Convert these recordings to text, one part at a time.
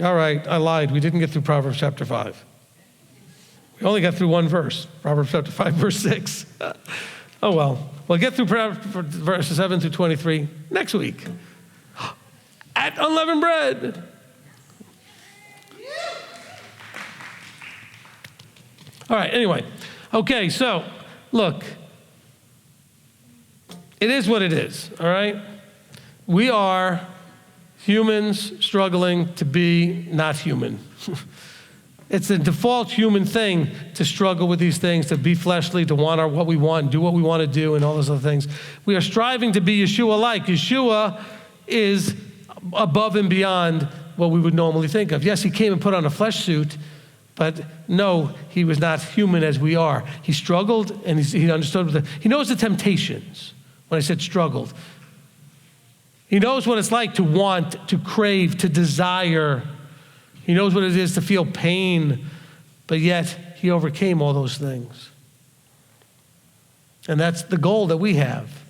All right, I lied. We didn't get through Proverbs chapter 5. We only got through one verse, Proverbs chapter 5, verse 6. Oh, well. We'll get through verses 7 through 23 next week at Unleavened Bread. All right, anyway. Okay, so, look. It is what it is, all right? We are humans struggling to be not human. It's the default human thing to struggle with these things, to be fleshly, to want what we want, and do what we want to do, and all those other things. We are striving to be Yeshua-like. Yeshua is above and beyond what we would normally think of. Yes, he came and put on a flesh suit, but no, he was not human as we are. He struggled, and he understood. He knows the temptations. When I said struggled, he knows what it's like to want, to crave, to desire. He knows what it is to feel pain, but yet he overcame all those things. And that's the goal that we have.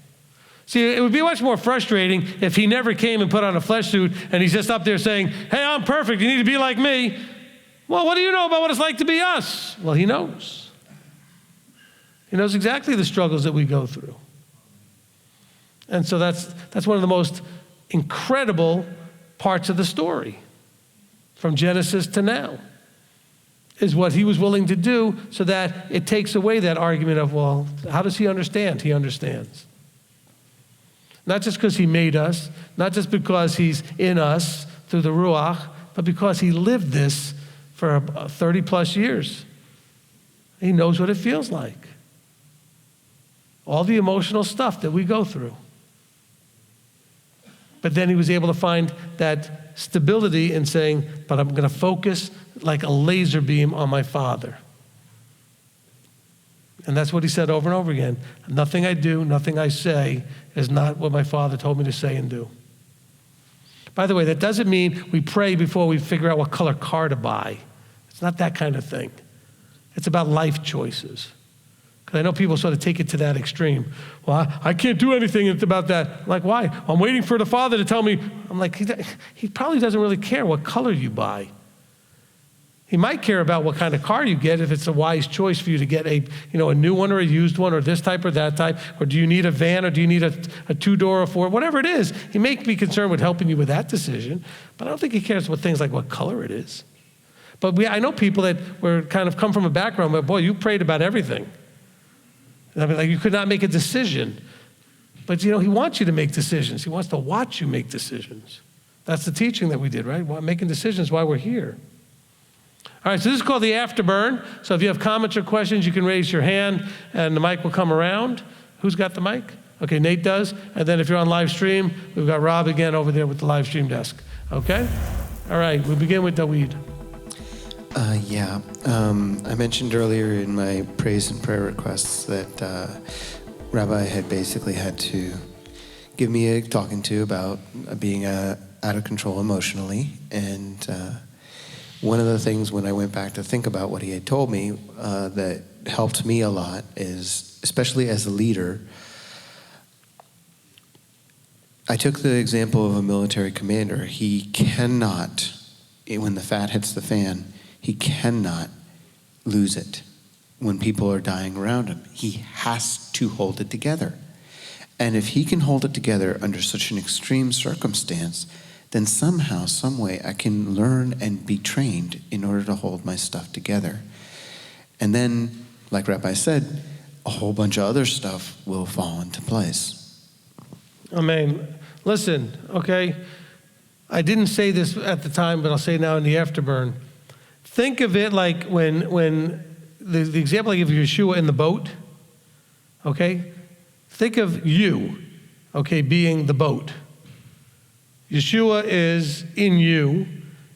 See, it would be much more frustrating if he never came and put on a flesh suit and he's just up there saying, hey, I'm perfect, you need to be like me. Well, what do you know about what it's like to be us? Well, he knows. He knows exactly the struggles that we go through. And so that's one of the most incredible parts of the story. From Genesis to now, is what he was willing to do so that it takes away that argument of, well, how does he understand? He understands. Not just because he made us, not just because he's in us through the Ruach, but because he lived this for 30 plus years. He knows what it feels like. All the emotional stuff that we go through. But then he was able to find that stability in saying, but I'm going to focus like a laser beam on my Father. And that's what he said over and over again. Nothing I do, nothing I say is not what my Father told me to say and do. By the way, that doesn't mean we pray before we figure out what color car to buy. It's not that kind of thing. It's about life choices. Because I know people sort of take it to that extreme. Well, I can't do anything about that. I'm like, why? Well, I'm waiting for the Father to tell me. I'm like, he probably doesn't really care what color you buy. He might care about what kind of car you get if it's a wise choice for you to get a new one or a used one or this type or that type. Or do you need a van or do you need a two-door or four? Whatever it is, he may be concerned with helping you with that decision. But I don't think he cares about things like what color it is. But I know people that were kind of come from a background where, boy, you prayed about everything. I mean, like you could not make a decision. But, he wants you to make decisions. He wants to watch you make decisions. That's the teaching that we did, right? Making decisions while we're here. All right, so this is called the Afterburn. So if you have comments or questions, you can raise your hand, and the mic will come around. Who's got the mic? Okay, Nate does. And then if you're on live stream, we've got Rob again over there with the live stream desk. Okay? All right, we begin with Daweed. I mentioned earlier in my praise and prayer requests that Rabbi had basically had to give me a talking to about being out of control emotionally. And one of the things when I went back to think about what he had told me that helped me a lot is, especially as a leader, I took the example of a military commander. He cannot, when the fat hits the fan, he cannot lose it when people are dying around him. He has to hold it together. And if he can hold it together under such an extreme circumstance, then somehow, some way, I can learn and be trained in order to hold my stuff together. And then, like Rabbi said, a whole bunch of other stuff will fall into place. Amen. Listen, okay, I didn't say this at the time, but I'll say now in the Afterburn. Think of it like when the example I give you, Yeshua in the boat, okay? Think of you, okay, being the boat. Yeshua is in you,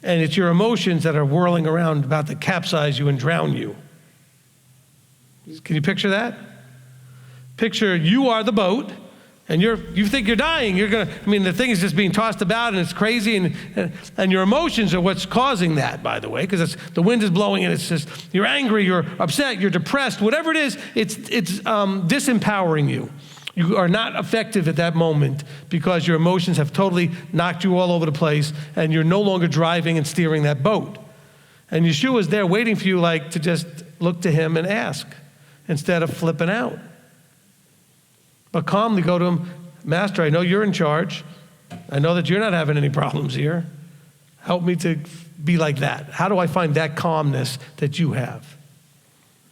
and it's your emotions that are whirling around about to capsize you and drown you. Can you picture that? Picture you are the boat, and you think you're dying. The thing is just being tossed about, and it's crazy, and your emotions are what's causing that, by the way, because the wind is blowing, and it's just, you're angry, you're upset, you're depressed, whatever it is, it's disempowering you. You are not effective at that moment because your emotions have totally knocked you all over the place and you're no longer driving and steering that boat. And Yeshua is there waiting for you like to just look to him and ask instead of flipping out. But calmly go to him, Master, I know you're in charge. I know that you're not having any problems here. Help me to be like that. How do I find that calmness that you have?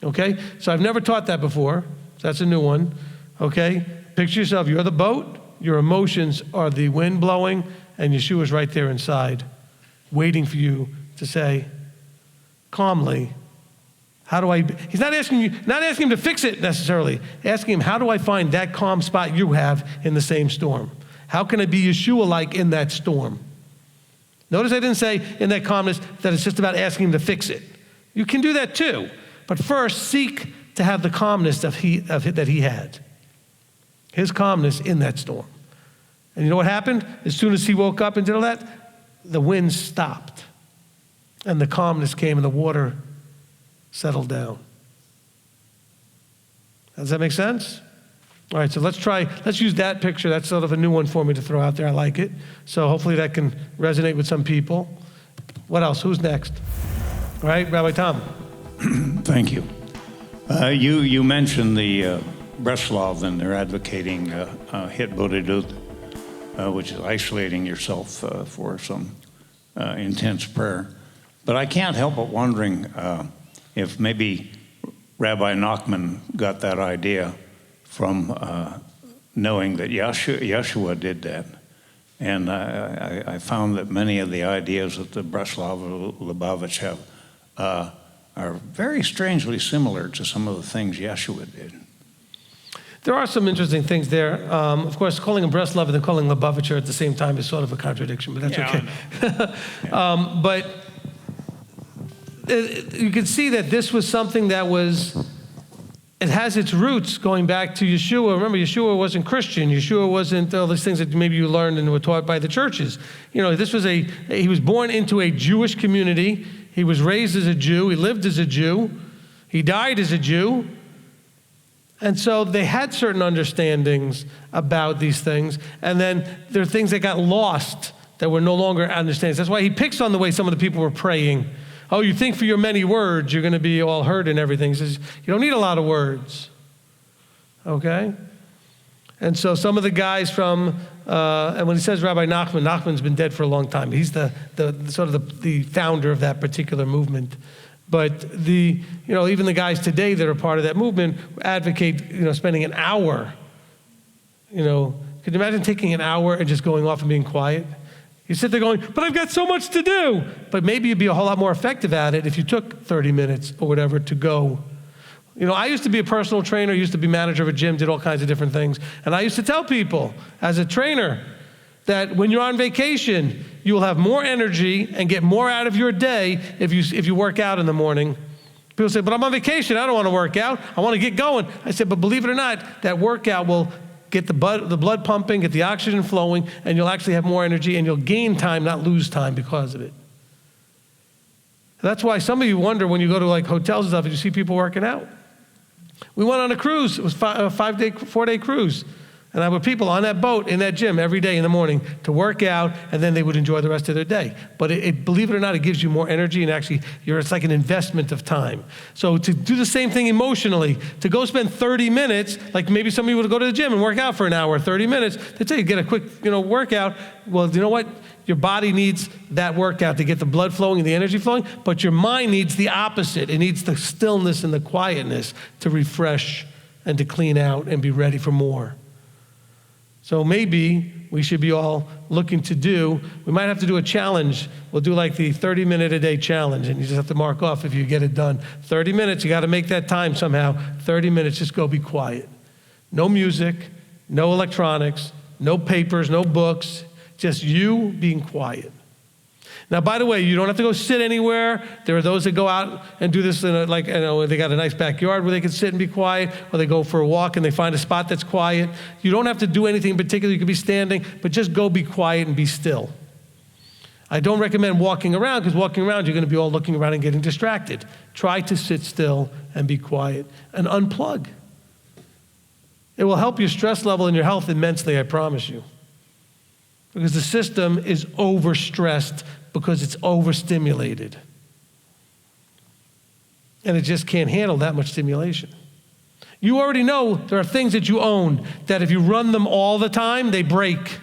Okay? So I've never taught that before. So that's a new one. Okay? Picture yourself, you're the boat, your emotions are the wind blowing, and Yeshua's right there inside, waiting for you to say, calmly, how do I, he's not asking him to fix it necessarily, asking him, how do I find that calm spot you have in the same storm? How can I be Yeshua-like in that storm? Notice I didn't say in that calmness that it's just about asking him to fix it. You can do that too, but first seek to have the calmness that he had. His calmness in that storm. And you know what happened? As soon as he woke up and did all that, the wind stopped. And the calmness came and the water settled down. Does that make sense? All right, so let's use that picture. That's sort of a new one for me to throw out there. I like it. So hopefully that can resonate with some people. What else? Who's next? All right, Rabbi Tom. Thank you. You mentioned the Breslov, and they're advocating hitbodedut, which is isolating yourself for some intense prayer. But I can't help but wondering if maybe Rabbi Nachman got that idea from knowing that Yeshua did that. And I found that many of the ideas that the Breslov Lubavitch have are very strangely similar to some of the things Yeshua did. There are some interesting things there. Of course, calling him Breslov and then calling Lubavitcher at the same time is sort of a contradiction, but that's okay. But you can see that this was something that it has its roots going back to Yeshua. Remember, Yeshua wasn't Christian. Yeshua wasn't all these things that maybe you learned and were taught by the churches. You know, he was born into a Jewish community. He was raised as a Jew. He lived as a Jew. He died as a Jew. And so they had certain understandings about these things. And then there are things that got lost that were no longer understandings. That's why he picks on the way some of the people were praying. Oh, you think for your many words you're going to be all heard and everything. He says, you don't need a lot of words. Okay? And so some of the guys from, and when he says Rabbi Nachman, Nachman's been dead for a long time. He's the sort of the founder of that particular movement. But even the guys today that are part of that movement advocate, spending an hour. Could you imagine taking an hour and just going off and being quiet? You sit there going, but I've got so much to do. But maybe you'd be a whole lot more effective at it if you took 30 minutes or whatever to go. I used to be a personal trainer, used to be manager of a gym, did all kinds of different things. And I used to tell people as a trainer that when you're on vacation, you will have more energy and get more out of your day if you work out in the morning. People say, but I'm on vacation, I don't want to work out, I want to get going. I said, but believe it or not, that workout will get the blood pumping, get the oxygen flowing, and you'll actually have more energy and you'll gain time, not lose time because of it. That's why some of you wonder when you go to like hotels and stuff and you see people working out. We went on a cruise, it was a 4-day cruise. And I would people on that boat, in that gym, every day in the morning to work out, and then they would enjoy the rest of their day. But believe it or not, it gives you more energy, and actually, it's like an investment of time. So to do the same thing emotionally, to go spend 30 minutes, like maybe some of you would go to the gym and work out for an hour, 30 minutes, they tell you, get a quick, workout. Well, you know what? Your body needs that workout to get the blood flowing and the energy flowing, but your mind needs the opposite. It needs the stillness and the quietness to refresh and to clean out and be ready for more. So maybe we should be all looking to we might have to do a challenge. We'll do like the 30-minute-a-day challenge, and you just have to mark off if you get it done. 30 minutes, you got to make that time somehow. 30 minutes, just go be quiet. No music, no electronics, no papers, no books, just you being quiet. Now, by the way, you don't have to go sit anywhere. There are those that go out and do this they got a nice backyard where they can sit and be quiet, or they go for a walk and they find a spot that's quiet. You don't have to do anything particular. You could be standing, but just go be quiet and be still. I don't recommend walking around, because walking around, you're going to be all looking around and getting distracted. Try to sit still and be quiet and unplug. It will help your stress level and your health immensely, I promise you. Because the system is overstressed because it's overstimulated. And it just can't handle that much stimulation. You already know there are things that you own that if you run them all the time, they break.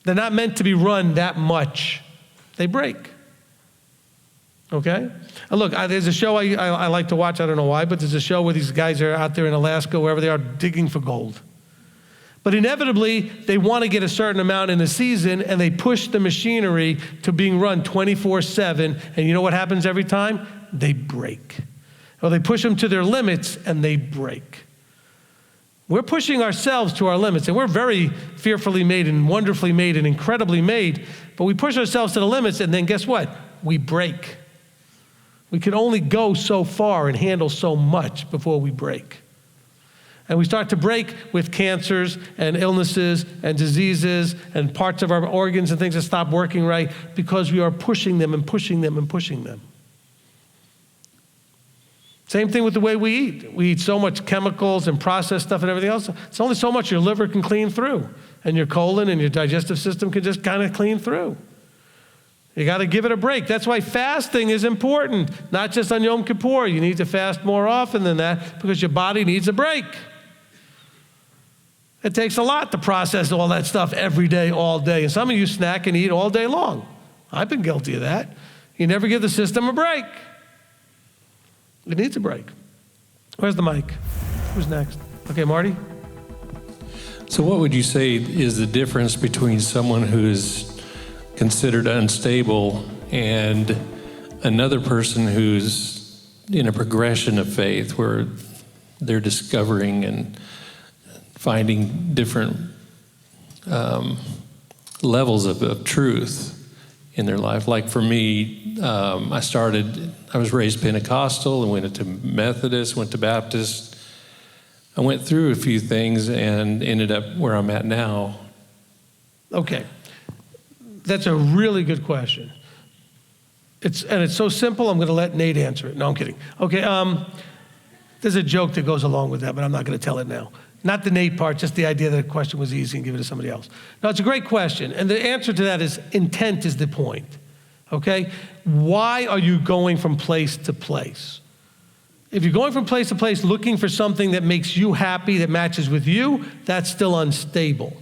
They're not meant to be run that much. They break. Okay? And look, there's a show I like to watch. I don't know why, but there's a show where these guys are out there in Alaska, wherever they are, digging for gold. But inevitably, they want to get a certain amount in a season, and they push the machinery to being run 24/7. And you know what happens every time? They break. Or they push them to their limits, and they break. We're pushing ourselves to our limits, and we're very fearfully made and wonderfully made and incredibly made, but we push ourselves to the limits, and then guess what? We break. We can only go so far and handle so much before we break. And we start to break with cancers and illnesses and diseases and parts of our organs and things that stop working right because we are pushing them and pushing them and pushing them. Same thing with the way we eat. We eat so much chemicals and processed stuff and everything else. It's only so much your liver can clean through, and your colon and your digestive system can just kind of clean through. You got to give it a break. That's why fasting is important, not just on Yom Kippur. You need to fast more often than that because your body needs a break. It takes a lot to process all that stuff every day, all day. And some of you snack and eat all day long. I've been guilty of that. You never give the system a break. It needs a break. Where's the mic? Who's next? Okay, Marty? So what would you say is the difference between someone who is considered unstable and another person who's in a progression of faith where they're discovering and finding different levels of truth in their life? Like for me, I was raised Pentecostal and went into Methodist, went to Baptist. I went through a few things and ended up where I'm at now. Okay. That's a really good question. It's so simple, I'm going to let Nate answer it. No, I'm kidding. Okay, there's a joke that goes along with that, but I'm not going to tell it now. Not the Nate part, just the idea that the question was easy and give it to somebody else. No, it's a great question, and the answer to that is intent is the point, okay? Why are you going from place to place? If you're going from place to place looking for something that makes you happy, that matches with you, that's still unstable.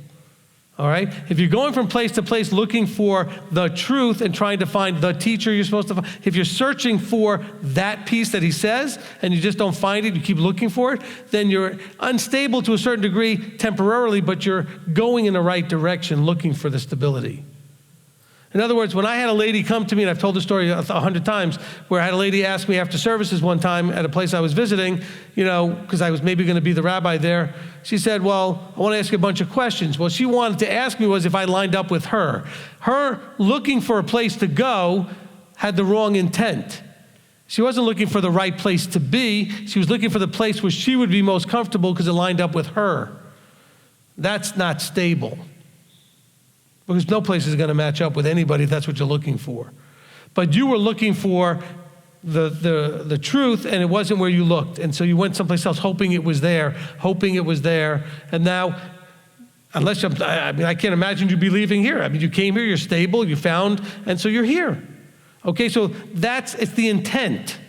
All right? If you're going from place to place looking for the truth and trying to find the teacher you're supposed to find, if you're searching for that piece that he says and you just don't find it, you keep looking for it, then you're unstable to a certain degree temporarily, but you're going in the right direction looking for the stability. In other words, when I had a lady come to me, and I've told the story 100 times, where I had a lady ask me after services one time at a place I was visiting, because I was maybe going to be the rabbi there. She said, well, I want to ask you a bunch of questions. What she wanted to ask me was if I lined up with her. Her looking for a place to go had the wrong intent. She wasn't looking for the right place to be. She was looking for the place where she would be most comfortable because it lined up with her. That's not stable. Because no place is going to match up with anybody if that's what you're looking for. But you were looking for the truth, and it wasn't where you looked. And so you went someplace else hoping it was there. And now, I can't imagine you be leaving here. You came here, you're stable, you found, and so you're here. Okay, so it's the intent.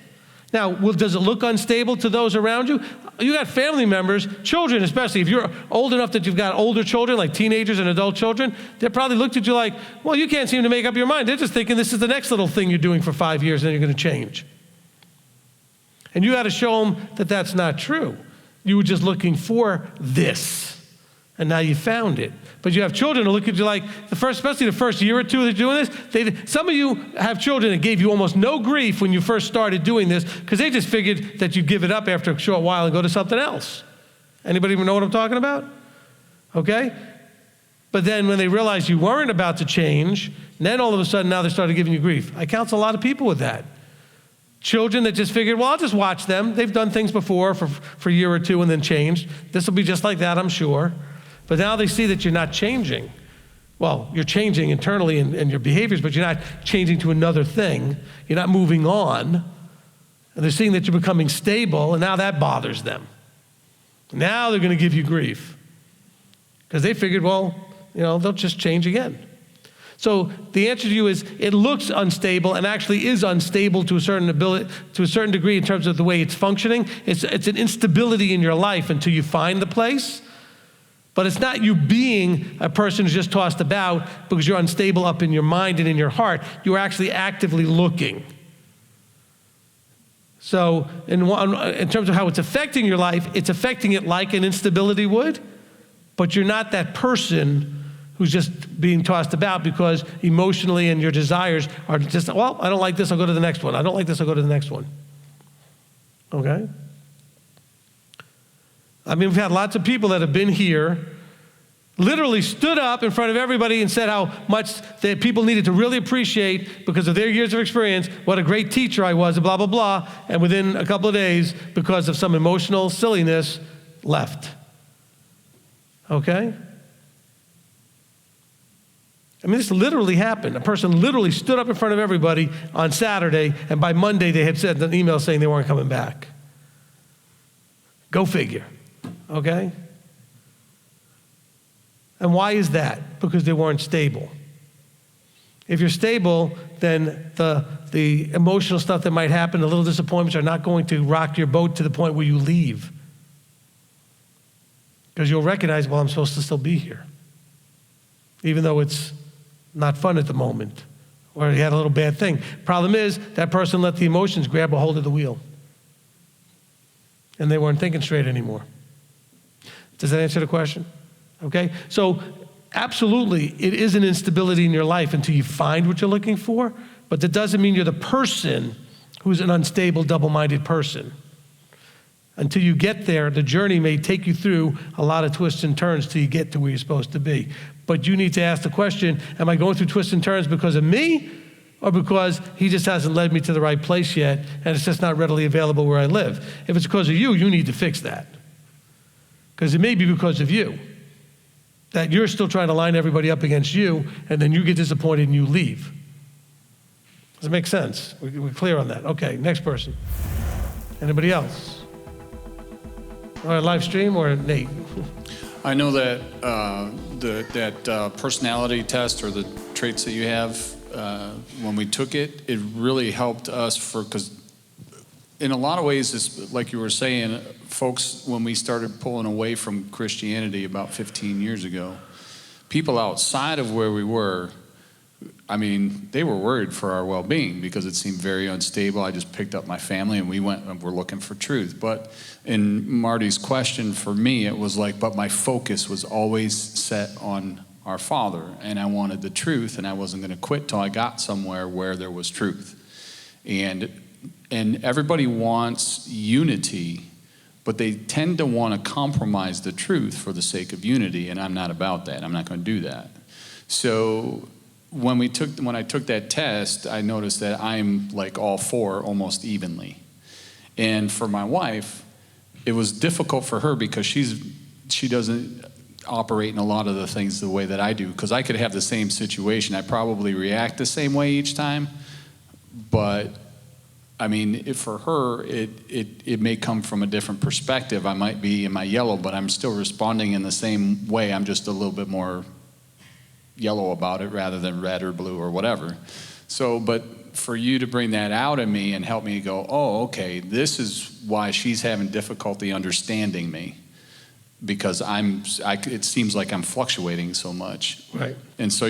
Now, does it look unstable to those around you? You got family members, children especially. If you're old enough that you've got older children, like teenagers and adult children, they probably looked at you like, well, you can't seem to make up your mind. They're just thinking this is the next little thing you're doing for 5 years and then you're going to change. And you got to show them that that's not true. You were just looking for this, and now you found it. But you have children who look at you like, especially the first year or two that you're doing this, some of you have children that gave you almost no grief when you first started doing this because they just figured that you'd give it up after a short while and go to something else. Anybody even know what I'm talking about? Okay? But then when they realized you weren't about to change, then all of a sudden now they started giving you grief. I counsel a lot of people with that. Children that just figured, well, I'll just watch them. They've done things before for a year or two and then changed. This will be just like that, I'm sure. But now they see that you're not changing. Well, you're changing internally in your behaviors, but you're not changing to another thing. You're not moving on. And they're seeing that you're becoming stable, and now that bothers them. Now they're going to give you grief. Because they figured, well, they'll just change again. So the answer to you is, it looks unstable and actually is unstable to a certain degree in terms of the way it's functioning. It's an instability in your life until you find the place. But it's not you being a person who's just tossed about because you're unstable up in your mind and in your heart. You're actually actively looking. So in terms of how it's affecting your life, it's affecting it like an instability would, but you're not that person who's just being tossed about because emotionally and your desires are just, well, I don't like this, I'll go to the next one. I don't like this, I'll go to the next one. Okay? I mean, we've had lots of people that have been here, literally stood up in front of everybody and said how much that people needed to really appreciate because of their years of experience, what a great teacher I was, and blah, blah, blah. And within a couple of days, because of some emotional silliness, left. Okay? I mean, this literally happened. A person literally stood up in front of everybody on Saturday, and by Monday they had sent an email saying they weren't coming back. Go figure. Okay? And why is that? Because they weren't stable. If you're stable, then the emotional stuff that might happen, the little disappointments are not going to rock your boat to the point where you leave. Because you'll recognize, well, I'm supposed to still be here. Even though it's not fun at the moment, or you had a little bad thing. Problem is, that person let the emotions grab a hold of the wheel. And they weren't thinking straight anymore. Does that answer the question? Okay? So, absolutely, it is an instability in your life until you find what you're looking for, but that doesn't mean you're the person who's an unstable, double-minded person. Until you get there, the journey may take you through a lot of twists and turns till you get to where you're supposed to be. But you need to ask the question, am I going through twists and turns because of me or because he just hasn't led me to the right place yet and it's just not readily available where I live? If it's because of you, you need to fix that. Because it may be because of you, that you're still trying to line everybody up against you and then you get disappointed and you leave. Does it make sense? We're clear on that. Okay, next person. Anybody else? All right, live stream or Nate? I know that that personality test or the traits that you have, when we took it, it really helped us because in a lot of ways, it's like you were saying, folks, when we started pulling away from Christianity about 15 years ago, people outside of where we were, I mean, they were worried for our well-being because it seemed very unstable. I just picked up my family and we went and we're looking for truth. But in Marty's question for me, it was like, but my focus was always set on our Father and I wanted the truth and I wasn't going to quit till I got somewhere where there was truth. And everybody wants unity, but they tend to want to compromise the truth for the sake of unity, and I'm not about that. I'm not going to do that. So when I took that test, I noticed that I'm like all four almost evenly. And for my wife, it was difficult for her because she doesn't operate in a lot of the things the way that I do, because I could have the same situation. I probably react the same way each time, but I mean, for her, it may come from a different perspective. I might be in my yellow, but I'm still responding in the same way. I'm just a little bit more yellow about it rather than red or blue or whatever. So, but for you to bring that out in me and help me go, oh, okay, this is why she's having difficulty understanding me, because it seems like I'm fluctuating so much. Right. And so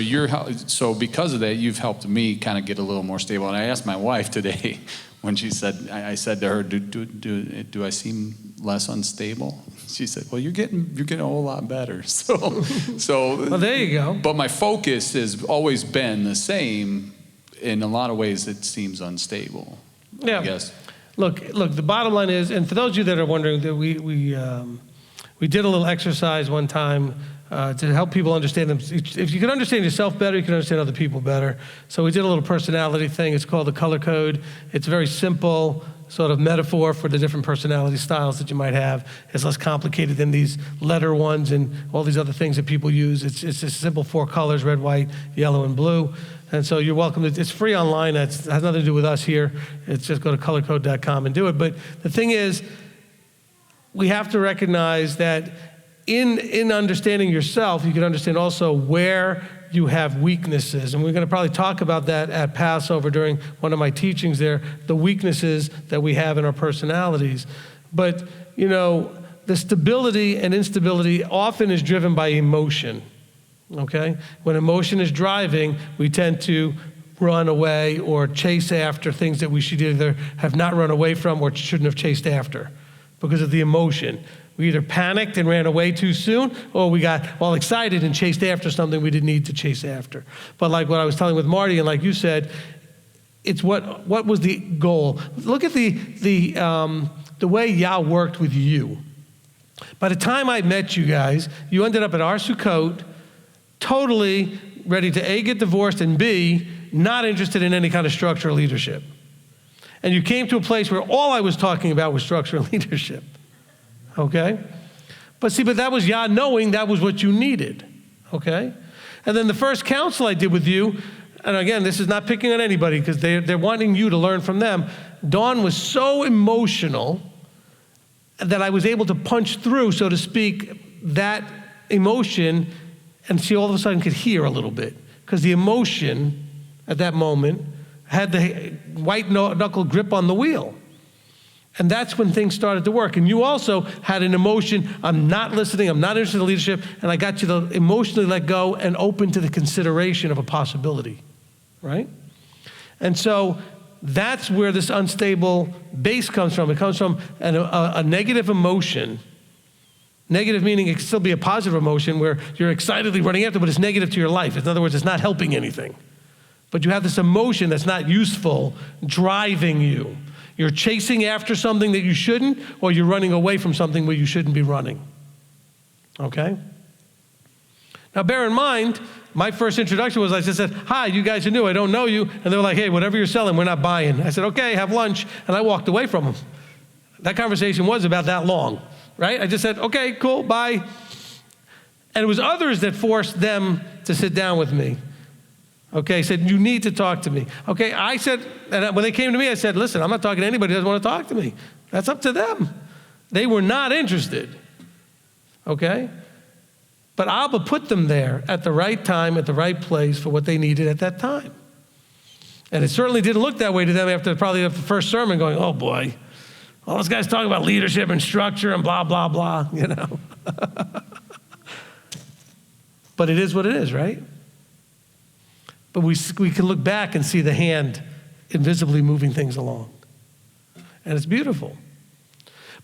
so because of that, you've helped me kind of get a little more stable. And I asked my wife today when she said, I said to her, do I seem less unstable? She said, well, you're getting a whole lot better. So well, there you go. But my focus has always been the same. In a lot of ways, it seems unstable. Yeah. I guess. Look. The bottom line is, and for those of you that are wondering, that we did a little exercise one time to help people understand them. If you can understand yourself better, you can understand other people better. So we did a little personality thing. It's called the color code. It's a very simple sort of metaphor for the different personality styles that you might have. It's less complicated than these letter ones and all these other things that people use. It's just simple 4 colors, red, white, yellow, and blue. And so you're welcome to, it's free online. It has nothing to do with us here. It's just go to colorcode.com and do it. But the thing is, we have to recognize that in understanding yourself, you can understand also where you have weaknesses. And we're going to probably talk about that at Passover during one of my teachings there, the weaknesses that we have in our personalities. But, the stability and instability often is driven by emotion, okay? When emotion is driving, we tend to run away or chase after things that we should either have not run away from or shouldn't have chased after because of the emotion. We either panicked and ran away too soon, or we got all excited and chased after something we didn't need to chase after. But like what I was telling with Marty, and like you said, it's what was the goal? Look at the way Yah worked with you. By the time I met you guys, you ended up at our Sukkot, totally ready to A, get divorced, and B, not interested in any kind of structure or leadership. And you came to a place where all I was talking about was structure and leadership. Okay? But that was Yah knowing that was what you needed. Okay? And then the first council I did with you, and again, this is not picking on anybody because they're wanting you to learn from them. Dawn was so emotional that I was able to punch through, so to speak, that emotion, and she all of a sudden could hear a little bit because the emotion at that moment had the white knuckle grip on the wheel. And that's when things started to work. And you also had an emotion, I'm not listening, I'm not interested in leadership, and I got you to emotionally let go and open to the consideration of a possibility, right? And so that's where this unstable base comes from. It comes from a negative emotion. Negative meaning it can still be a positive emotion where you're excitedly running after, but it's negative to your life. In other words, it's not helping anything. But you have this emotion that's not useful driving you. You're chasing after something that you shouldn't, or you're running away from something where you shouldn't be running. Okay? Now bear in mind, my first introduction was I just said, hi, you guys are new, I don't know you. And they were like, hey, whatever you're selling, we're not buying. I said, okay, have lunch. And I walked away from them. That conversation was about that long, right? I just said, okay, cool, bye. And it was others that forced them to sit down with me. Okay, said, you need to talk to me. Okay, I said, and when they came to me, I said, listen, I'm not talking to anybody who doesn't want to talk to me. That's up to them. They were not interested. Okay? But Abba put them there at the right time, at the right place for what they needed at that time. And it certainly didn't look that way to them after the first sermon going, oh boy, all those guys talking about leadership and structure and blah, blah, blah, But it is what it is, right? But we can look back and see the hand invisibly moving things along. And it's beautiful.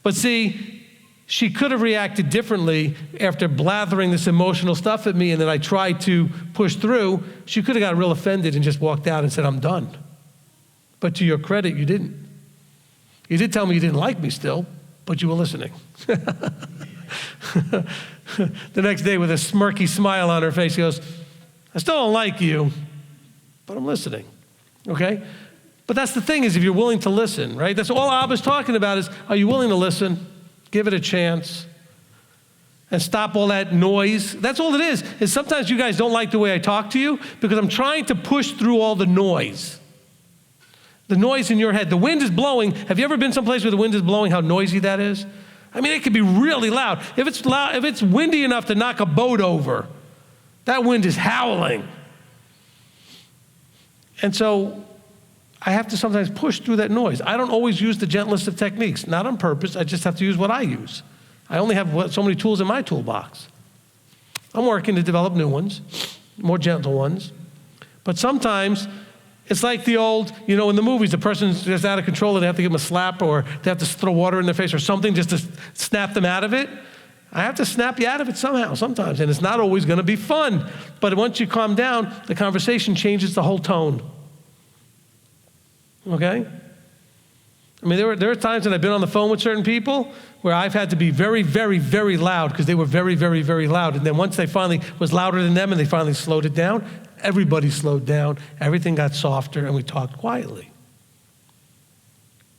But see, she could have reacted differently after blathering this emotional stuff at me, and then I tried to push through. She could have got real offended and just walked out and said, I'm done. But to your credit, you didn't. You did tell me you didn't like me still, but you were listening. The next day with a smirky smile on her face, she goes, I still don't like you, but I'm listening, okay? But that's the thing is if you're willing to listen, right? That's all Abba's talking about is, are you willing to listen? Give it a chance and stop all that noise. That's all it is sometimes you guys don't like the way I talk to you because I'm trying to push through all the noise. The noise in your head. The wind is blowing. Have you ever been someplace where the wind is blowing, how noisy that is? I mean, it can be really loud. If it's windy enough to knock a boat over, that wind is howling. And so I have to sometimes push through that noise. I don't always use the gentlest of techniques, not on purpose. I just have to use what I use. I only have so many tools in my toolbox. I'm working to develop new ones, more gentle ones. But sometimes it's like the old, in the movies, the person's just out of control and they have to give them a slap or they have to throw water in their face or something just to snap them out of it. I have to snap you out of it somehow, sometimes, and it's not always going to be fun. But once you calm down, the conversation changes the whole tone. Okay? I mean, there are times when I've been on the phone with certain people where I've had to be very, very, very loud because they were very, very, very loud. And then once they finally was louder than them and they finally slowed it down, everybody slowed down, everything got softer, and we talked quietly.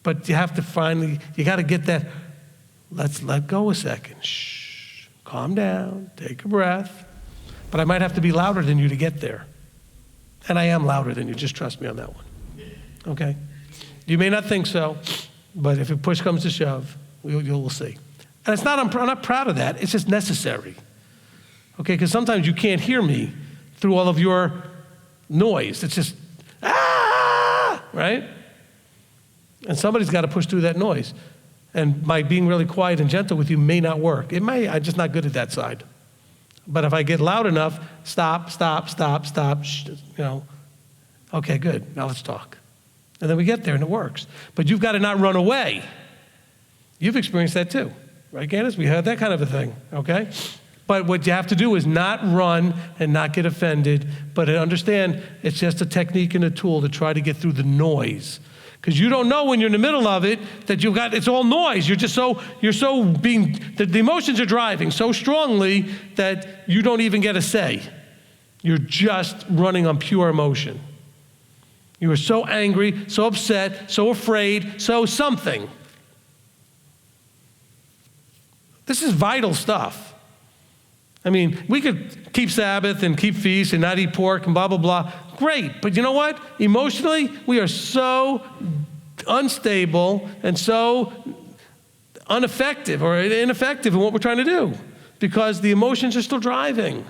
But you have to you got to get that, let's let go a second. Shh. Calm down, take a breath. But I might have to be louder than you to get there. And I am louder than you, just trust me on that one. Okay? You may not think so, but if push comes to shove, you'll see. And it's not, I'm not proud of that. It's just necessary. Okay, because sometimes you can't hear me through all of your noise. It's just, right? And somebody's got to push through that noise. And my being really quiet and gentle with you may not work. It may, I'm just not good at that side. But if I get loud enough, stop, okay, good, now let's talk. And then we get there and it works. But you've got to not run away. You've experienced that too, right, Candace? We had that kind of a thing, okay? But what you have to do is not run and not get offended, but understand it's just a technique and a tool to try to get through the noise. Because you don't know when you're in the middle of it that it's all noise. The emotions are driving so strongly that you don't even get a say. You're just running on pure emotion. You are so angry, so upset, so afraid, so something. This is vital stuff. I mean, we could keep Sabbath and keep feasts and not eat pork and blah, blah, blah. Great, but you know what? Emotionally, we are so unstable and so ineffective in what we're trying to do because the emotions are still driving.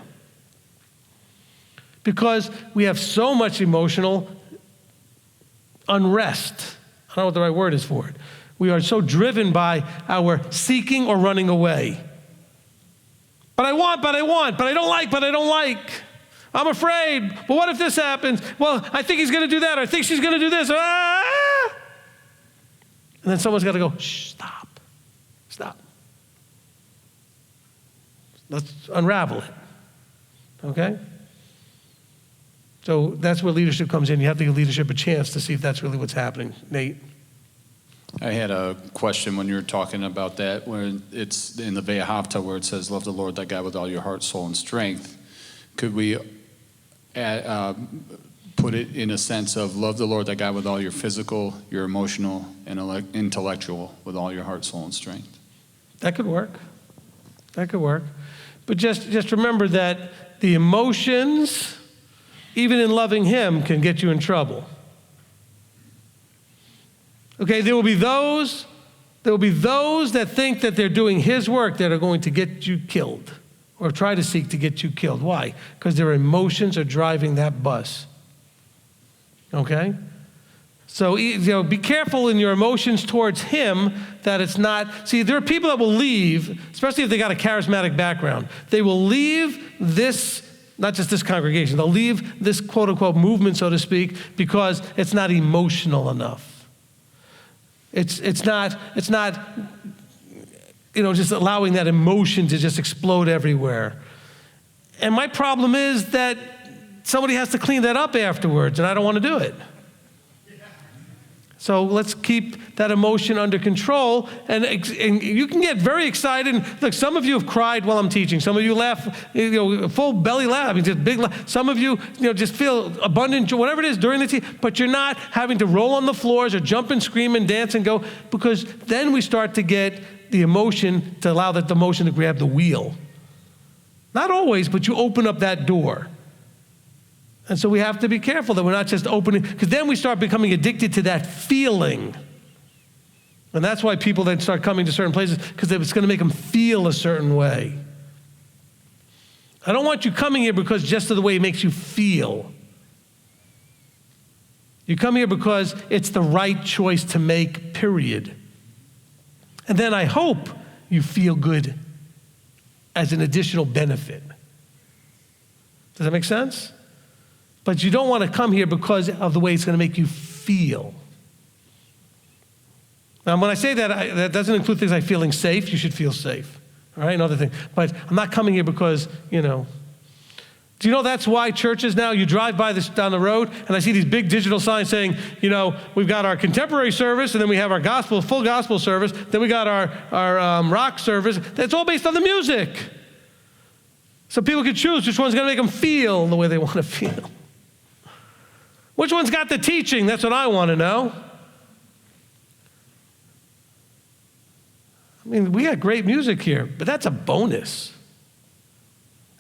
Because we have so much emotional unrest. I don't know what the right word is for it. We are so driven by our seeking or running away. But I want, but I don't like. I'm afraid. But what if this happens? Well, I think he's going to do that. Or I think she's going to do this. And then someone's got to go, shh, stop. Let's unravel it. Okay? So that's where leadership comes in. You have to give leadership a chance to see if that's really what's happening. Nate? I had a question when you were talking about that, where it's in the Ve'ahavta where it says, love the Lord thy God with all your heart, soul, and strength. Could we put it in a sense of love the Lord thy God with all your physical, your emotional, and intellectual, with all your heart, soul, and strength? That could work. But just remember that the emotions, even in loving him, can get you in trouble. Okay, there will be those that think that they're doing his work that are going to get you killed or try to seek to get you killed. Why? Because their emotions are driving that bus. Okay? So, be careful in your emotions towards him that it's not. See, there are people that will leave, especially if they got a charismatic background. They will leave this, not just this congregation, they'll leave this quote unquote movement, so to speak, because it's not emotional enough. It's not, just allowing that emotion to just explode everywhere. And my problem is that somebody has to clean that up afterwards, and I don't want to do it. So let's keep that emotion under control, and you can get very excited. Look, some of you have cried while I'm teaching. Some of you laugh, full belly laugh. I mean, just big laugh. Some of you, just feel abundant joy, whatever it is during the teaching. But you're not having to roll on the floors or jump and scream and dance and go, because then we start to get the emotion to allow that emotion to grab the wheel. Not always, but you open up that door. And so we have to be careful that we're not just opening, because then we start becoming addicted to that feeling. And that's why people then start coming to certain places, because it's going to make them feel a certain way. I don't want you coming here because just of the way it makes you feel. You come here because it's the right choice to make, period. And then I hope you feel good as an additional benefit. Does that make sense? But you don't want to come here because of the way it's going to make you feel. Now, when I say that, that doesn't include things like feeling safe. You should feel safe, all right, and other things. But I'm not coming here because, Do you know that's why churches now, you drive by this down the road, and I see these big digital signs saying, we've got our contemporary service, and then we have our full gospel service, then we got our rock service. That's all based on the music. So people can choose which one's going to make them feel the way they want to feel. Which one's got the teaching? That's what I want to know. I mean, we got great music here, but that's a bonus.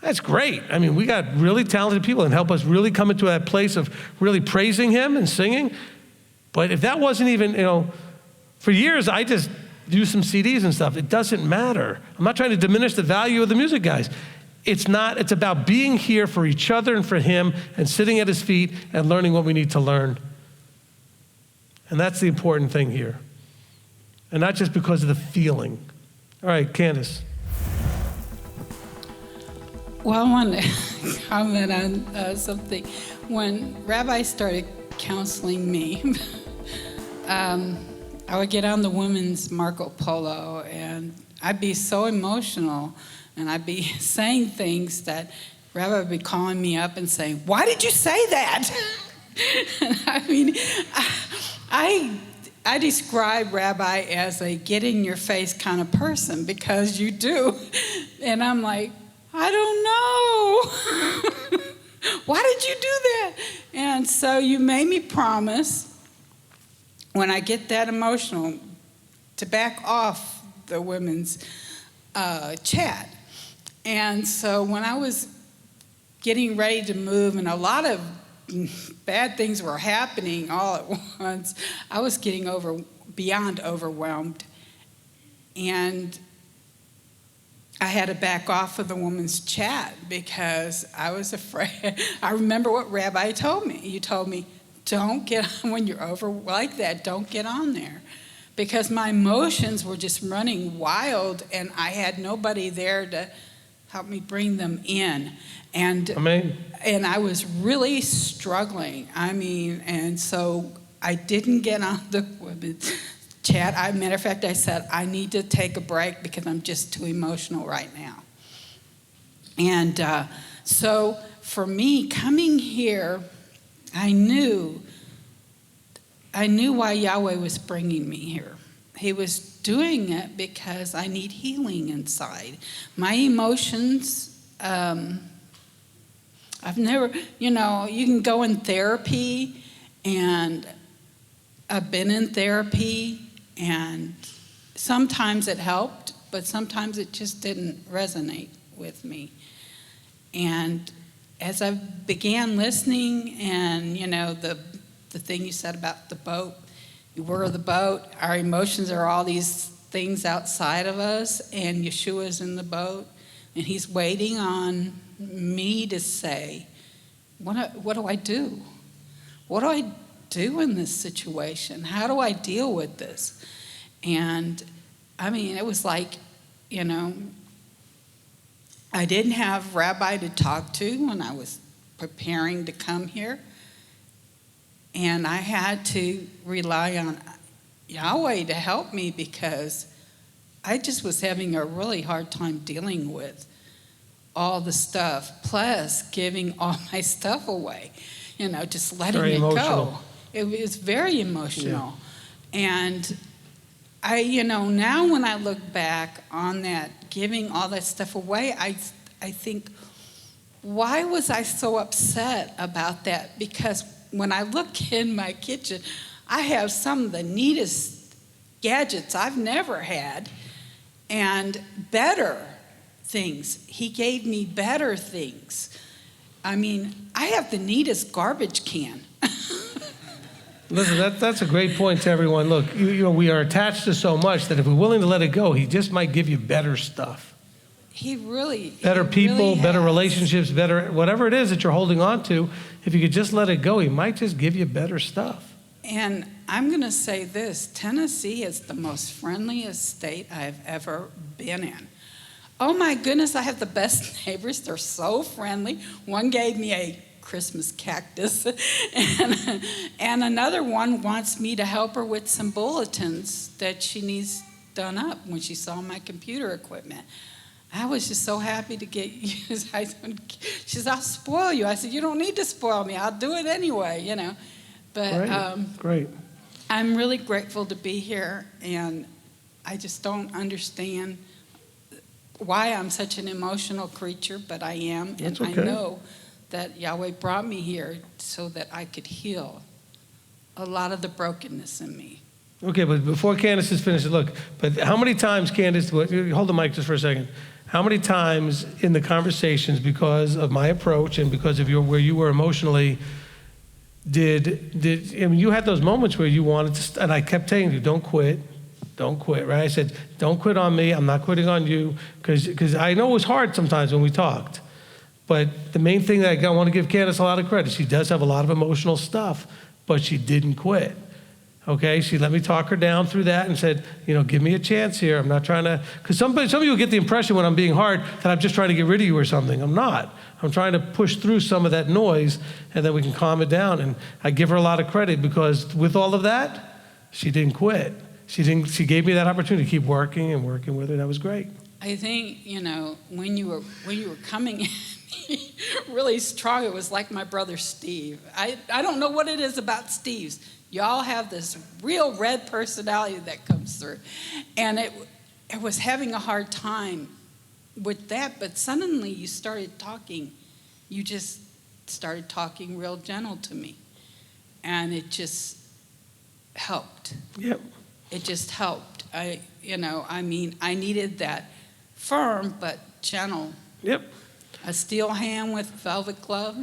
That's great. I mean, we got really talented people and help us really come into that place of really praising him and singing. But if that wasn't even, for years, I just do some CDs and stuff. It doesn't matter. I'm not trying to diminish the value of the music, guys. It's about being here for each other and for him and sitting at his feet and learning what we need to learn. And that's the important thing here. And not just because of the feeling. All right, Candace. Well, I want to comment on something. When Rabbi started counseling me, I would get on the women's Marco Polo, and I'd be so emotional, and I'd be saying things that Rabbi would be calling me up and saying, "Why did you say that?" And I mean, I describe Rabbi as a get-in-your-face kind of person, because you do. And I'm like, I don't know. Why did you do that? And so you made me promise, when I get that emotional, to back off the women's chat. And so when I was getting ready to move, and a lot of bad things were happening all at once, I was getting beyond overwhelmed. And I had to back off of the woman's chat because I was afraid. I remember what Rabbi told me. You told me, don't get on when you're over like that. Don't get on there. Because my emotions were just running wild, and I had nobody there to help me bring them in. And, Amen. And I was really struggling. I mean, and so I didn't get on the women's chat. Matter of fact, I said, I need to take a break because I'm just too emotional right now. And so for me, coming here, I knew why Yahweh was bringing me here. He was doing it because I need healing inside. My emotions, I've never, you can go in therapy, and I've been in therapy, and sometimes it helped, but sometimes it just didn't resonate with me. And as I began listening, and the thing you said about the boat, we're the boat, our emotions are all these things outside of us, and Yeshua's in the boat, and he's waiting on me to say, what do I do? What do I do in this situation? How do I deal with this? And I mean, it was like, I didn't have Rabbi to talk to when I was preparing to come here. And I had to rely on Yahweh to help me, because I just was having a really hard time dealing with all the stuff, plus giving all my stuff away, just letting it go. It was very emotional. Yeah. And I, now when I look back on that, giving all that stuff away, I think, why was I so upset about that? Because when I look in my kitchen, I have some of the neatest gadgets I've never had, and better things. He gave me better things. I mean, I have the neatest garbage can. Listen, that's a great point to everyone. Look, we are attached to so much that if we're willing to let it go, he just might give you better stuff. Better people, better relationships, better whatever it is that you're holding on to. If you could just let it go, he might just give you better stuff. And I'm going to say this, Tennessee is the most friendliest state I've ever been in. Oh my goodness, I have the best neighbors. They're so friendly. One gave me a Christmas cactus, and another one wants me to help her with some bulletins that she needs done up when she saw my computer equipment. I was just so happy to get used. She said, I'll spoil you. I said, you don't need to spoil me. I'll do it anyway, But Great. I'm really grateful to be here, and I just don't understand why I'm such an emotional creature, but I am. That's and okay. I know that Yahweh brought me here so that I could heal a lot of the brokenness in me. Okay, but before Candace is finished, look, but how many times, Candace, hold the mic just for a second. How many times in the conversations, because of my approach and because of where you were emotionally, you had those moments where you wanted to, and I kept telling you, don't quit, Don't quit, right? I said, don't quit on me. I'm not quitting on you, because I know it was hard sometimes when we talked. But the main thing that I want to give Candace a lot of credit, she does have a lot of emotional stuff, but she didn't quit. Okay, she let me talk her down through that and said, give me a chance here. I'm not trying to, because some people get the impression when I'm being hard that I'm just trying to get rid of you or something. I'm not. I'm trying to push through some of that noise, and then we can calm it down. And I give her a lot of credit, because with all of that, she didn't quit. She gave me that opportunity to keep working and working with her. That was great. I think, when you were coming in really strong, it was like my brother Steve. I don't know what it is about Steve's. Y'all have this real red personality that comes through. And it was having a hard time with that, but suddenly you started talking. You just started talking real gentle to me. And it just helped. Yep. It just helped. I needed that firm but gentle. Yep. A steel hand with velvet glove.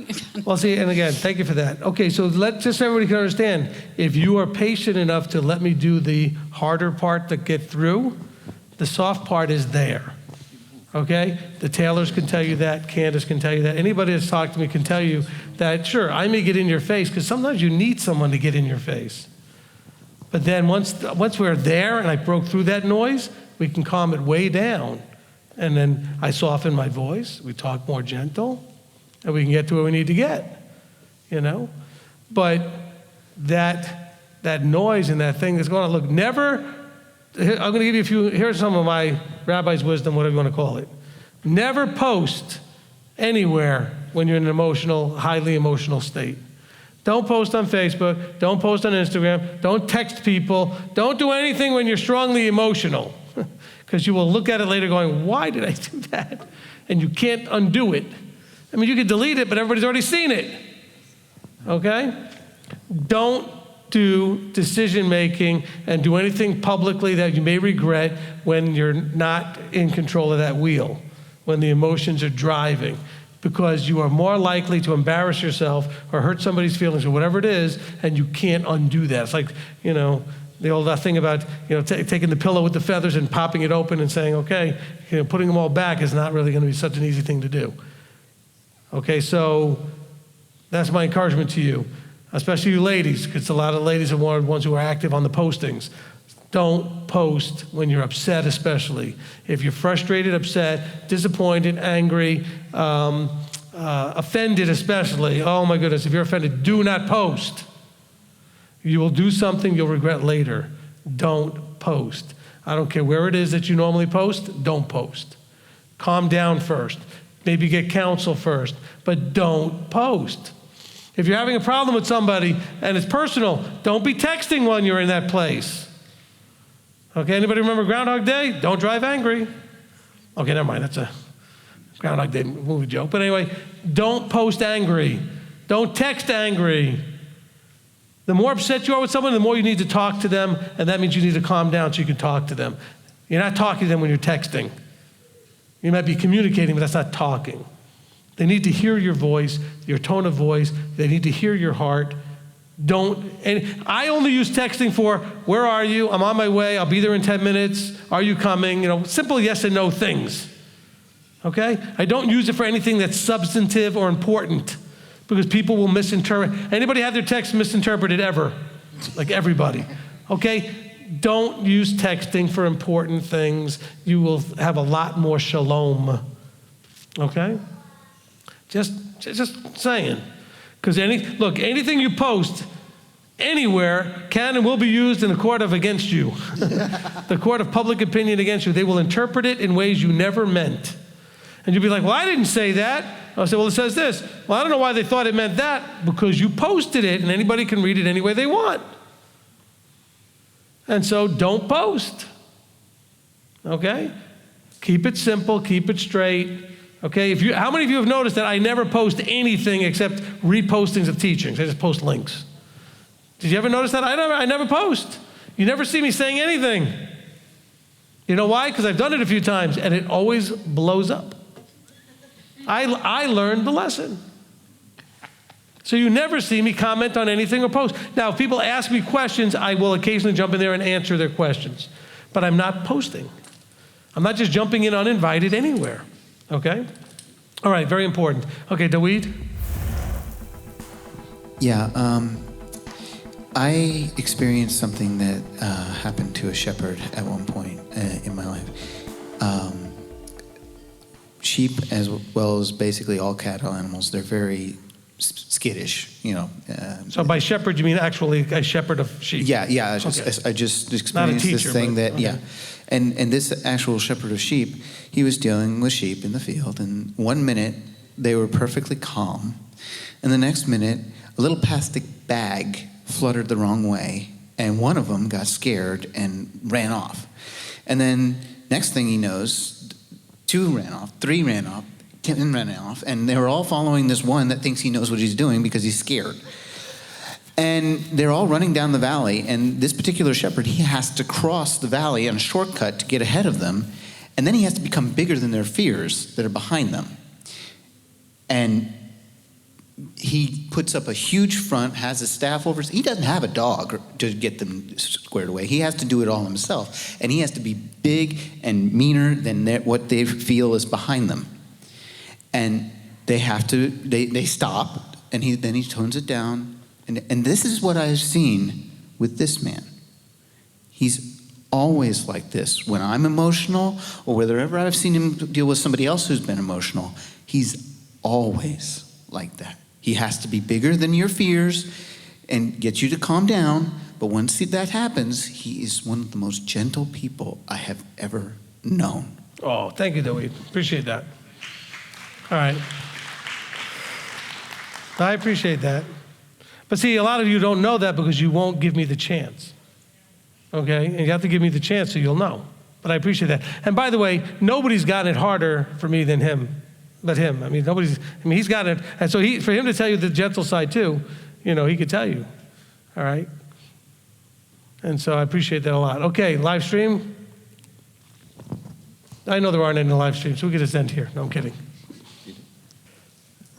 Well, see, and again, thank you for that. Okay, so just everybody can understand, if you are patient enough to let me do the harder part to get through, the soft part is there. Okay? The Taylors can tell you that. Candace can tell you that. Anybody that's talked to me can tell you that, sure, I may get in your face, because sometimes you need someone to get in your face. But then once we're there and I broke through that noise, we can calm it way down. And then I soften my voice, we talk more gentle, and we can get to where we need to get, But that noise and that thing that's going on, look, never, I'm going to give you a few, here's some of my rabbi's wisdom, whatever you want to call it. Never post anywhere when you're in an highly emotional state. Don't post on Facebook, don't post on Instagram, don't text people, don't do anything when you're strongly emotional. Because you will look at it later going, why did I do that? And you can't undo it. I mean, you can delete it, but everybody's already seen it. Okay? Don't do decision-making and do anything publicly that you may regret when you're not in control of that wheel, when the emotions are driving, because you are more likely to embarrass yourself or hurt somebody's feelings or whatever it is, and you can't undo that. It's like, the old thing about, taking the pillow with the feathers and popping it open and saying, okay, putting them all back is not really going to be such an easy thing to do. Okay, so that's my encouragement to you, especially you ladies, because a lot of ladies are one of the ones who are active on the postings. Don't post when you're upset, especially. If you're frustrated, upset, disappointed, angry, offended especially, oh my goodness, if you're offended, do not post. You will do something you'll regret later. Don't post. I don't care where it is that you normally post, don't post. Calm down first. Maybe get counsel first, but don't post. If you're having a problem with somebody and it's personal, don't be texting when you're in that place. Okay, anybody remember Groundhog Day? Don't drive angry. Okay, never mind, that's a Groundhog Day movie joke. But anyway, don't post angry. Don't text angry. The more upset you are with someone, the more you need to talk to them, and that means you need to calm down so you can talk to them. You're not talking to them when you're texting. You might be communicating, but that's not talking. They need to hear your voice, your tone of voice. They need to hear your heart. And I only use texting for, where are you? I'm on my way. I'll be there in 10 minutes. Are you coming? Simple yes and no things. Okay? I don't use it for anything that's substantive or important, because people will misinterpret. Anybody had their text misinterpreted ever? Like everybody. Okay? Don't use texting for important things. You will have a lot more shalom. Okay? Just saying. Because anything you post anywhere can and will be used in the court of against you. The court of public opinion against you. They will interpret it in ways you never meant. And you'll be like, well, I didn't say that. I'll say, well, it says this. Well, I don't know why they thought it meant that, because you posted it and anybody can read it any way they want. And so don't post. Okay? Keep it simple, keep it straight. Okay? How many of you have noticed that I never post anything except repostings of teachings? I just post links. Did you ever notice that? I never post. You never see me saying anything. You know why? Because I've done it a few times and it always blows up. I learned the lesson. So you never see me comment on anything or post. Now, if people ask me questions, I will occasionally jump in there and answer their questions. but I'm not posting. I'm not just jumping in uninvited anywhere, okay? All right, very important. Okay, Daweed? Yeah, I experienced something that happened to a shepherd at one point in my life. Sheep, as well as basically all cattle animals, they're very skittish, you know. So by shepherd, you mean actually a shepherd of sheep? Yeah. I just experienced teacher, this thing but, that, yeah. And this actual shepherd of sheep, he was dealing with sheep in the field, and 1 minute they were perfectly calm, and the next minute a little plastic bag fluttered the wrong way, and one of them got scared and ran off. And then next thing he knows, 2 ran off, 3 ran off, 10 ran off, and they were all following this one that thinks he knows what he's doing because he's scared. And they're all running down the valley, and this particular shepherd, he has to cross the valley on a shortcut to get ahead of them, and then he has to become bigger than their fears that are behind them. And he puts up a huge front, has a staff over. He doesn't have a dog to get them squared away. He has to do it all himself, and he has to be big and meaner than what they feel is behind them. And they have to. They stop, and then he tones it down. And this is what I've seen with this man. He's always like this. When I'm emotional, or wherever I've seen him deal with somebody else who's been emotional, he's always like that. He has to be bigger than your fears and get you to calm down. But once that happens, he is one of the most gentle people I have ever known. Oh, thank you, Daweed. Appreciate that. All right. I appreciate that. But see, a lot of you don't know that because you won't give me the chance. Okay? And you have to give me the chance so you'll know. But I appreciate that. And by the way, nobody's gotten it harder for me than him. But him. I mean, he's got it. And so for him to tell you the gentle side too, you know, he could tell you. All right? And so I appreciate that a lot. Okay, live stream. I know there aren't any live streams, so we could just end here. No, I'm kidding.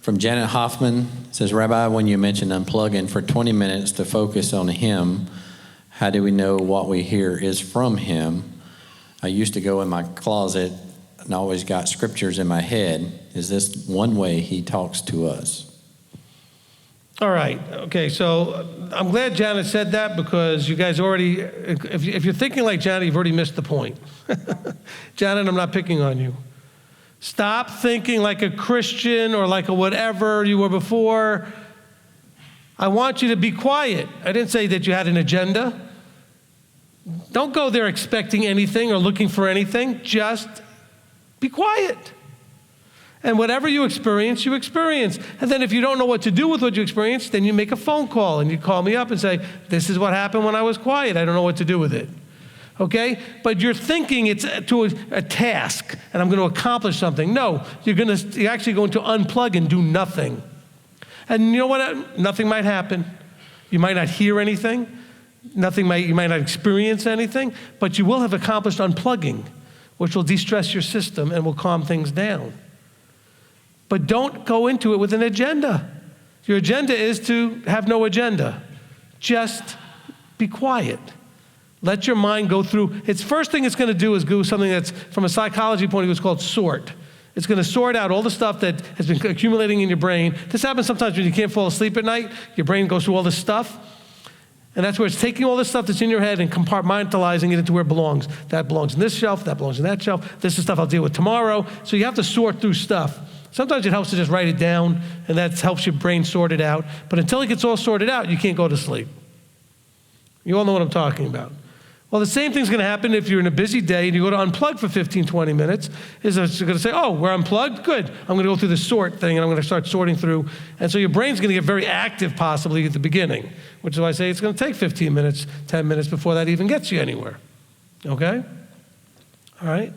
From Janet Hoffman, says, Rabbi, when you mentioned unplugging for 20 minutes to focus on him, how do we know what we hear is from him? I used to go in my closet and always got scriptures in my head. Is this one way he talks to us? All right. Okay, so I'm glad Janet said that because you guys already, if you're thinking like Janet, you've already missed the point. Janet, I'm not picking on you. Stop thinking like a Christian or like a whatever you were before. I want you to be quiet. I didn't say that you had an agenda. Don't go there expecting anything or looking for anything. Just be quiet. And whatever you experience, you experience. And then if you don't know what to do with what you experience, then you make a phone call and you call me up and say, this is what happened when I was quiet. I don't know what to do with it. Okay? But you're thinking it's to a task and I'm going to accomplish something. No, you're actually going to unplug and do nothing. And you know what? Nothing might happen. You might not hear anything. You might not experience anything, but you will have accomplished unplugging, which will de-stress your system and will calm things down. But don't go into it with an agenda. Your agenda is to have no agenda. Just be quiet. Let your mind go through. Its first thing it's going to do is do something that's, from a psychology point of view, is called sort. It's going to sort out all the stuff that has been accumulating in your brain. This happens sometimes when you can't fall asleep at night. Your brain goes through all this stuff. And that's where it's taking all this stuff that's in your head and compartmentalizing it into where it belongs. That belongs in this shelf. That belongs in that shelf. This is stuff I'll deal with tomorrow. So you have to sort through stuff. Sometimes it helps to just write it down, and that helps your brain sort it out. But until it gets all sorted out, you can't go to sleep. You all know what I'm talking about. Well, the same thing's going to happen if you're in a busy day and you go to unplug for 15, 20 minutes. It's going to say, oh, we're unplugged? Good. I'm going to go through the sort thing, and I'm going to start sorting through. And so your brain's going to get very active possibly at the beginning, which is why I say it's going to take 15 minutes, 10 minutes before that even gets you anywhere. Okay? All right?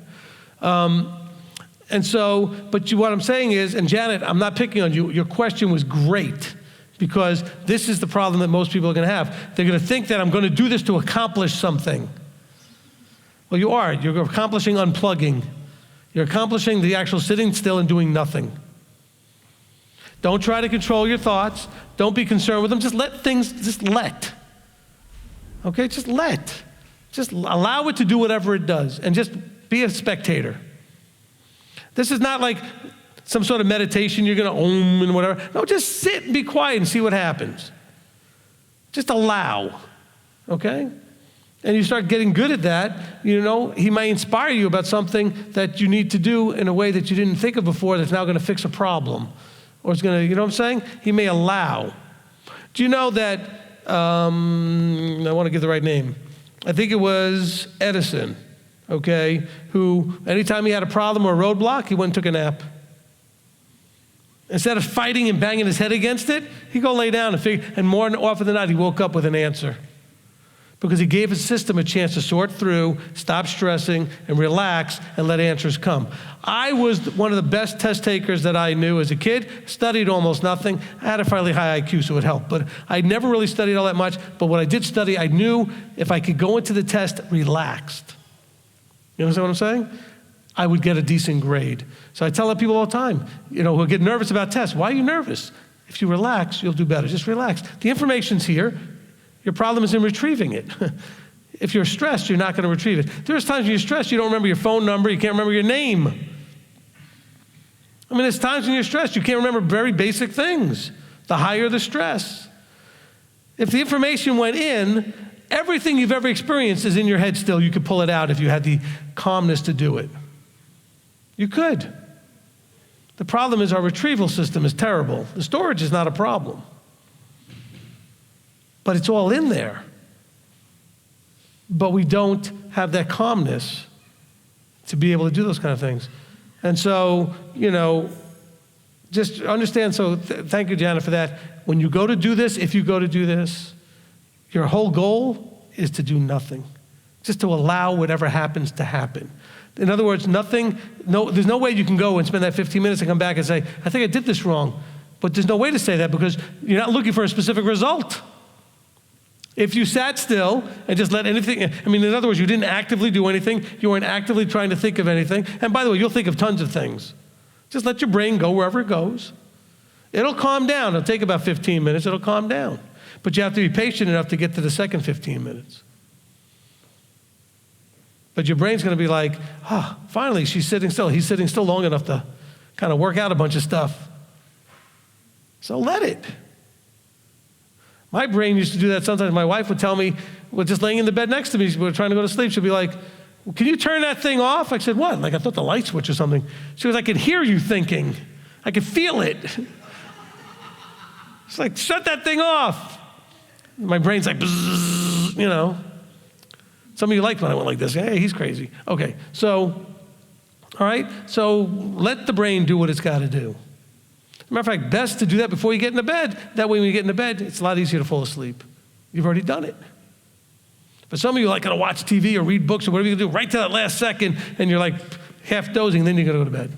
And so, what I'm saying is, and Janet, I'm not picking on you, your question was great, because this is the problem that most people are going to have. They're going to think that I'm going to do this to accomplish something. Well, you are. You're accomplishing unplugging. You're accomplishing the actual sitting still and doing nothing. Don't try to control your thoughts. Don't be concerned with them. Just let things, just let. Okay, just let. Just allow it to do whatever it does and just be a spectator. This is not like some sort of meditation you're going to and whatever. No, just sit and be quiet and see what happens. Just allow, okay? And you start getting good at that, he might inspire you about something that you need to do in a way that you didn't think of before that's now going to fix a problem. Or it's going to, you know what I'm saying? He may allow. Do you know that, I want to give the right name. I think it was Edison, okay, who anytime he had a problem or a roadblock, he went and took a nap. Instead of fighting and banging his head against it, he'd go lay down and more often than not, he woke up with an answer. Because he gave his system a chance to sort through, stop stressing, and relax, and let answers come. I was one of the best test takers that I knew as a kid, studied almost nothing. I had a fairly high IQ, so it helped. But I never really studied all that much. But when I did study, I knew if I could go into the test relaxed. You understand what I'm saying? I would get a decent grade. So I tell people all the time, who get nervous about tests. Why are you nervous? If you relax, you'll do better. Just relax. The information's here. Your problem is in retrieving it. If you're stressed, you're not going to retrieve it. There's times when you're stressed, you don't remember your phone number, you can't remember your name. There's times when you're stressed, you can't remember very basic things. The higher the stress. If the information went in, everything you've ever experienced is in your head still. You could pull it out if you had the calmness to do it. You could. The problem is our retrieval system is terrible. The storage is not a problem. But it's all in there. But we don't have that calmness to be able to do those kind of things. And so, just understand, thank you, Jana, for that. When you go to do this, if you go to do this, your whole goal is to do nothing. Just to allow whatever happens to happen. In other words, there's no way you can go and spend that 15 minutes and come back and say, I think I did this wrong. But there's no way to say that because you're not looking for a specific result. If you sat still and just let anything, in other words, you didn't actively do anything, you weren't actively trying to think of anything, and by the way, you'll think of tons of things. Just let your brain go wherever it goes. It'll calm down. It'll take about 15 minutes, it'll calm down. But you have to be patient enough to get to the second 15 minutes. But your brain's going to be like, finally, she's sitting still. He's sitting still long enough to kind of work out a bunch of stuff. So let it. My brain used to do that sometimes. My wife would tell me, just laying in the bed next to me, we were trying to go to sleep, she'd be like, can you turn that thing off? I said, what? Like I thought the light switch or something. She was, I could hear you thinking. I could feel it. It's like, shut that thing off. My brain's like, bzzz, Some of you liked when I went like this. Hey, he's crazy. Okay, so, all right, so let the brain do what it's got to do. Matter of fact, best to do that before you get into bed. That way when you get into bed, it's a lot easier to fall asleep. You've already done it. But some of you like to watch TV or read books or whatever you do right to that last second, and you're like half dozing, then you're going to go to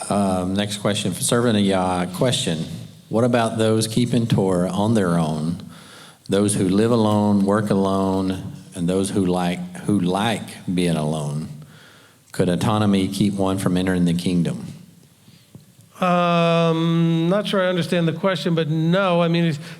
bed. Next question, for Servant of Yah. Question, what about those keeping Torah on their own, those who live alone, work alone, and those who like being alone? Could autonomy keep one from entering the kingdom? Not sure I understand the question, but no.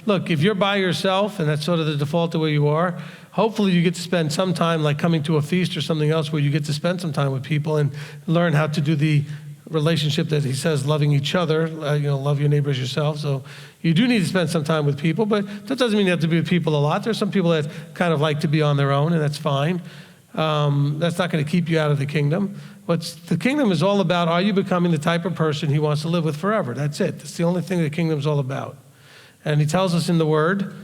Look, if you're by yourself, and that's sort of the default to where you are, hopefully you get to spend some time, like coming to a feast or something else, where you get to spend some time with people and learn how to do the relationship that he says, loving each other, love your neighbor as yourself. So you do need to spend some time with people, but that doesn't mean you have to be with people a lot. There's some people that kind of like to be on their own, and that's fine. That's not going to keep you out of the kingdom. The kingdom is all about, are you becoming the type of person he wants to live with forever? That's it. That's the only thing the kingdom's all about. And he tells us in the Word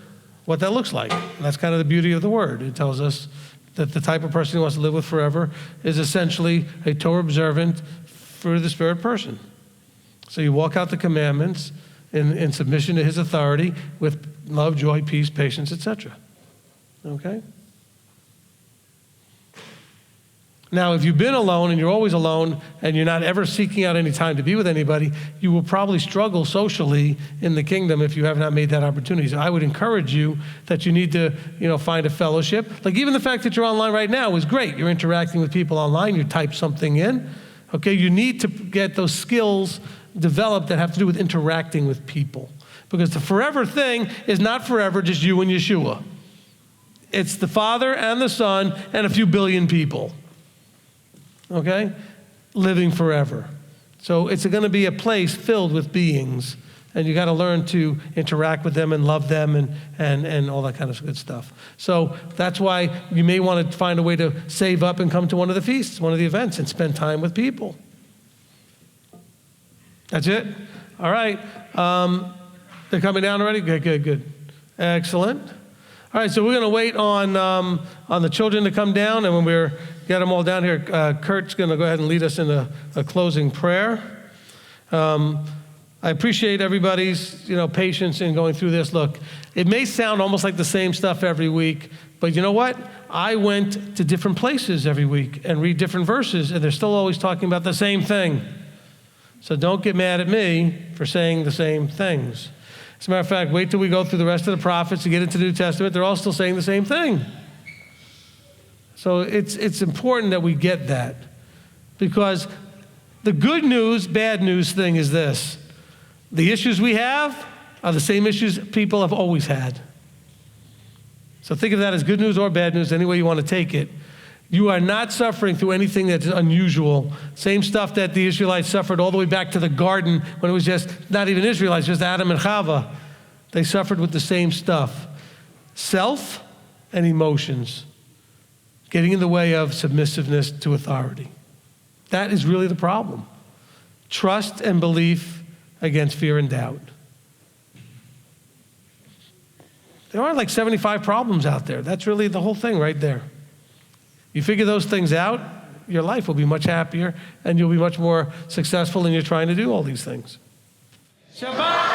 what that looks like. And that's kind of the beauty of the Word. It tells us that the type of person he wants to live with forever is essentially a Torah observant, fruit of the Spirit person. So you walk out the commandments in submission to his authority with love, joy, peace, patience, etc. Okay? Now, if you've been alone and you're always alone and you're not ever seeking out any time to be with anybody, you will probably struggle socially in the kingdom if you have not made that opportunity. So I would encourage you that you need to, find a fellowship. Like even the fact that you're online right now is great. You're interacting with people online. You type something in. Okay, you need to get those skills developed that have to do with interacting with people. Because the forever thing is not forever just you and Yeshua. It's the Father and the Son and a few billion people, okay, living forever. So it's going to be a place filled with beings, and you got to learn to interact with them and love them and all that kind of good stuff. So that's why you may want to find a way to save up and come to one of the feasts, one of the events, and spend time with people. That's it? All right. They're coming down already? Good. Excellent. All right, so we're going to wait on the children to come down, and when we get them all down here, Kurt's going to go ahead and lead us in a closing prayer. I appreciate everybody's patience in going through this. Look, it may sound almost like the same stuff every week, but you know what? I went to different places every week and read different verses, and they're still always talking about the same thing. So don't get mad at me for saying the same things. As a matter of fact, wait till we go through the rest of the prophets to get into the New Testament. They're all still saying the same thing. So it's important that we get that. Because the good news, bad news thing is this. The issues we have are the same issues people have always had. So think of that as good news or bad news, any way you want to take it. You are not suffering through anything that's unusual. Same stuff that the Israelites suffered all the way back to the garden when it was just not even Israelites, just Adam and Chava. They suffered with the same stuff. Self and emotions getting in the way of submissiveness to authority. That is really the problem. Trust and belief against fear and doubt. There are like 75 problems out there. That's really the whole thing right there. You figure those things out, your life will be much happier and you'll be much more successful in your trying to do all these things. Shabbat!